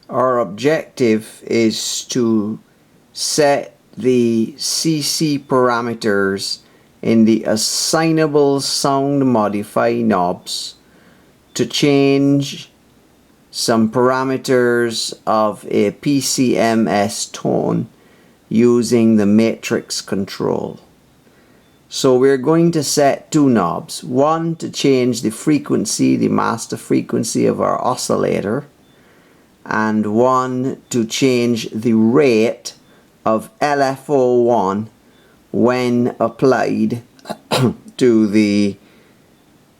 our objective is to set the CC parameters in the assignable sound modify knobs to change some parameters of a PCMS tone using the matrix control. So we're going to set two knobs, one to change the frequency, the master frequency of our oscillator, and one to change the rate of LFO1 when applied to the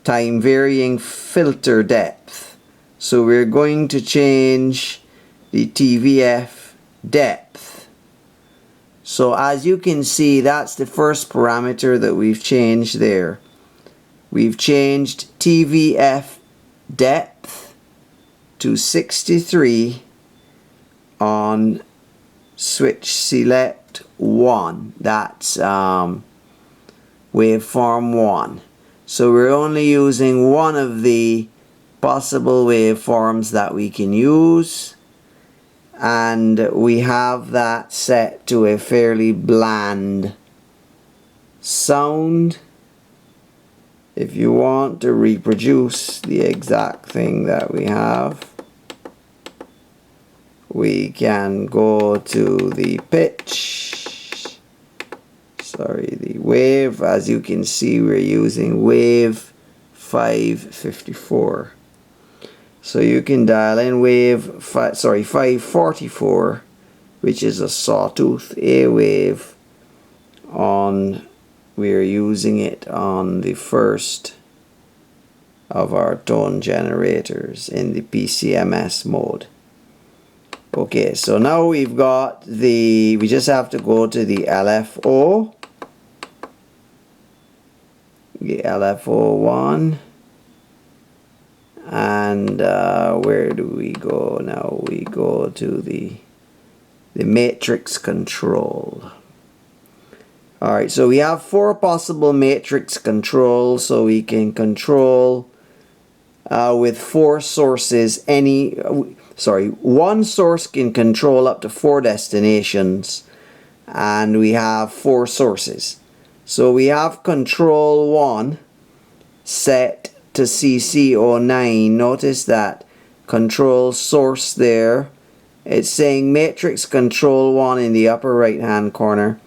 time varying filter depth. So we're going to change the TVF depth. So as you can see, that's the first parameter that we've changed there. We've changed TVF depth to 63 on switch select 1. That's waveform 1. So we're only using one of the possible waveforms that we can use, and we have that set to a fairly bland sound. If you want to reproduce the exact thing that we have, we can go to the pitch, the wave. As you can see, we're using wave 554. So you can dial in wave 544, which is a sawtooth A wave. We're using it on the first of our tone generators in the PCMS mode. Okay, so now we've got we just have to go to the LFO, the LFO1, and where do we go now? We go to the matrix control. Alright, so we have 4 possible matrix controls, so we can control with 4 sources. One source can control up to 4 destinations, and we have 4 sources. So we have control 1 set to CC09. Notice that control source there. It's saying matrix control 1 in the upper right hand corner.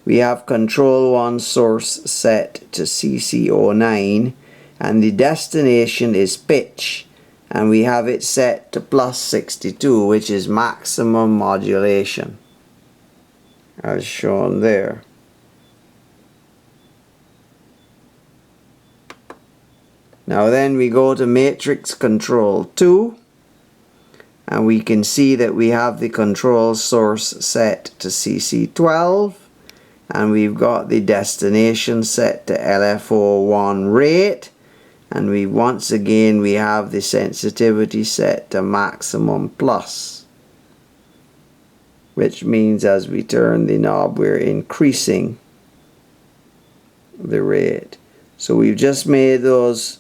We have control 1 source set to CC09, and the destination is pitch, and we have it set to plus 62, which is maximum modulation, as shown there. Now then we go to matrix control 2, and we can see that we have the control source set to CC12, and we've got the destination set to LFO1 rate, and once again we have the sensitivity set to maximum plus, which means as we turn the knob we're increasing the rate. So we've just made those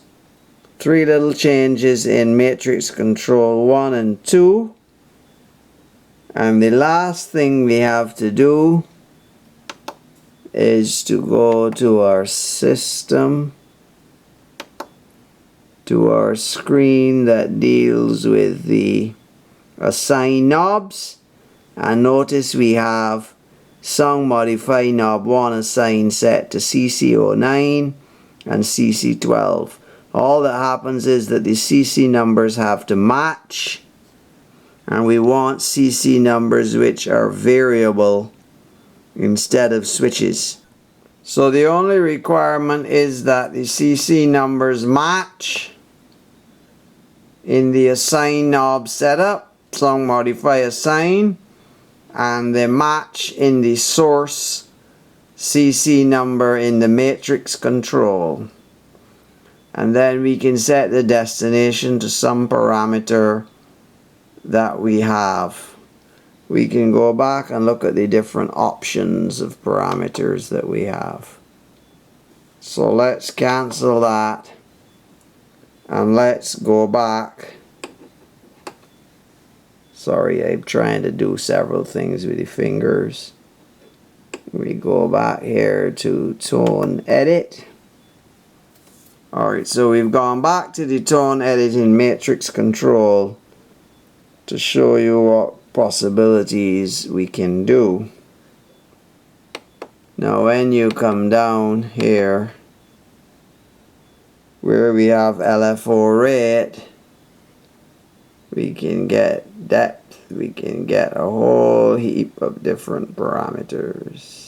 3 little changes in matrix control 1 and 2, and the last thing we have to do is to go to our system, to our screen that deals with the assign knobs, and notice we have sound modify knob 1 assigned set to CC09 and CC12. All that happens is that the CC numbers have to match, and we want CC numbers which are variable instead of switches. So the only requirement is that the CC numbers match in the assign knob setup, sound modify assign, and they match in the source CC number in the matrix control. And then we can set the destination to some parameter that we have. We can go back and look at the different options of parameters that we have. So let's cancel that, and let's go back Sorry, I'm trying to do several things with the fingers. We go back here to tone edit. Alright, so we've gone back to the tone editing matrix control to show you what possibilities we can do. Now when you come down here where we have LFO rate, we can get depth, we can get a whole heap of different parameters.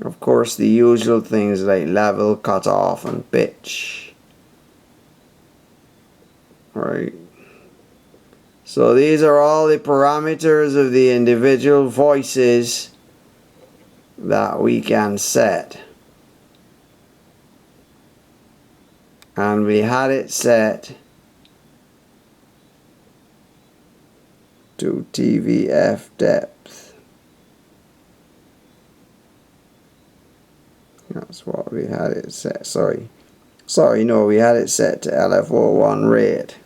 Of course, the usual things like level, cutoff, and pitch. Right. So these are all the parameters of the individual voices that we can set. And we had it set to TVF depth. That's what we had it set. Sorry, no, we had it set to LFO1 rate.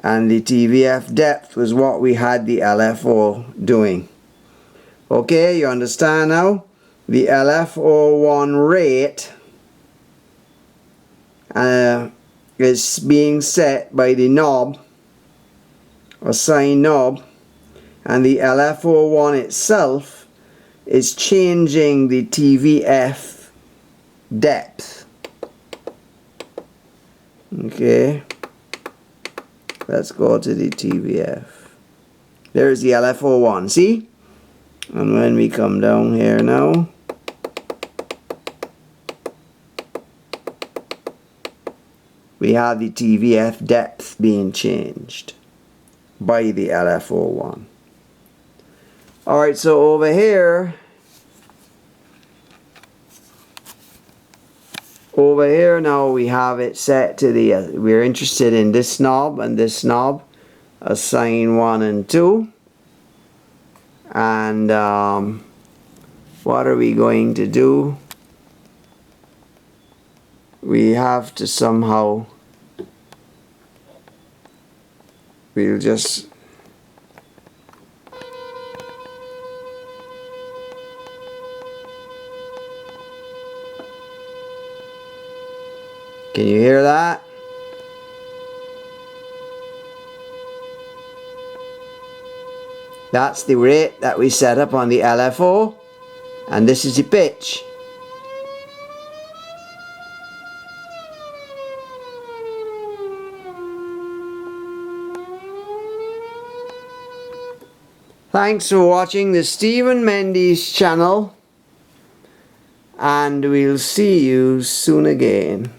And the TVF depth was what we had the LFO doing. Okay, you understand now? The LFO1 rate is being set by the knob, a sine knob, and the LFO1 itself is changing the TVF depth. Okay, let's go to the TVF. There's the LFO1, see? And when we come down here now, we have the TVF depth being changed by the LFO1. Alright, so over here now we have it set to the, we're interested in this knob and this knob, assign 1 and 2. And what are we going to do? We have to somehow, we'll just can you hear that? That's the rate that we set up on the LFO, and this is the pitch. Thanks for watching the Stephen Mendes channel, and we'll see you soon again.